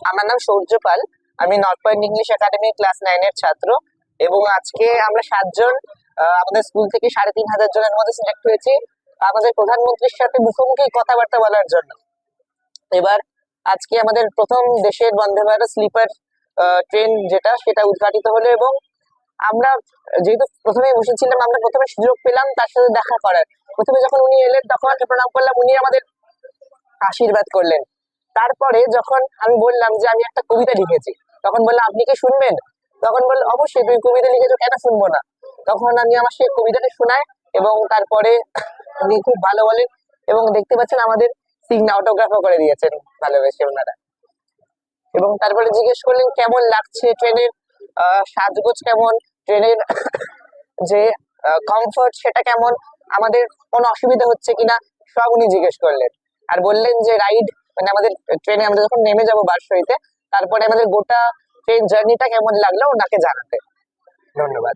আমার নাম সৌর্য পাল। আমি north point English academy class 9 এর ছাত্র এবং আজকে আমরা 7 জন আমাদের স্কুল থেকে 3,500 জনের মধ্যে সিলেক্ট হয়েছি আমাদের প্রধানমন্ত্রীর সাথে মুখোমুখি কথাবার্তা বলার জন্য। এবার আজকে আমাদের প্রথম দেশের বন্দে ভারত স্লিপার ট্রেন যেটা সেটা উদ্ঘাটিত হলো এবং আমরা যেহেতু প্রথমে বসেছিলাম, আমরা প্রথমে সুযোগ পেলাম তার সাথে দেখা করার। প্রথমে যখন উনি এলেন তখন প্রণাম করলাম, উনি আমাদের আশীর্বাদ করলেন। তারপরে যখন আমি বললাম যে আমি একটা কবিতা লিখেছি, তখন বললাম আপনি কি শুনবেন? তখন বলল অবশ্যই, তুমি কবিতা লিখেছো, কেন শুনবো না। তখন আমি আমার সেই কবিতাটা শোনাই এবং তারপরে উনি খুব ভালো বলেন এবং দেখতে পাচ্ছেন আমাদের সিগনা অটোগ্রাফও করে দিয়েছেন ভালোবেসে ওনারা। এবং তারপরে জিজ্ঞেস করলেন কেমন লাগছে ট্রেনের সাজগোজ কেমন, ট্রেনের যে কমফর্ট সেটা কেমন, আমাদের কোনো অসুবিধা হচ্ছে কিনা, সব উনি জিজ্ঞেস করলেন। আর বললেন যে রাইড মানে আমাদের ট্রেনে আমরা যখন নেমে যাবো বারসইতে, তারপরে আমাদের গোটা ট্রেন জার্নিটা কেমন লাগলো ওনাকে জানাতে। ধন্যবাদ।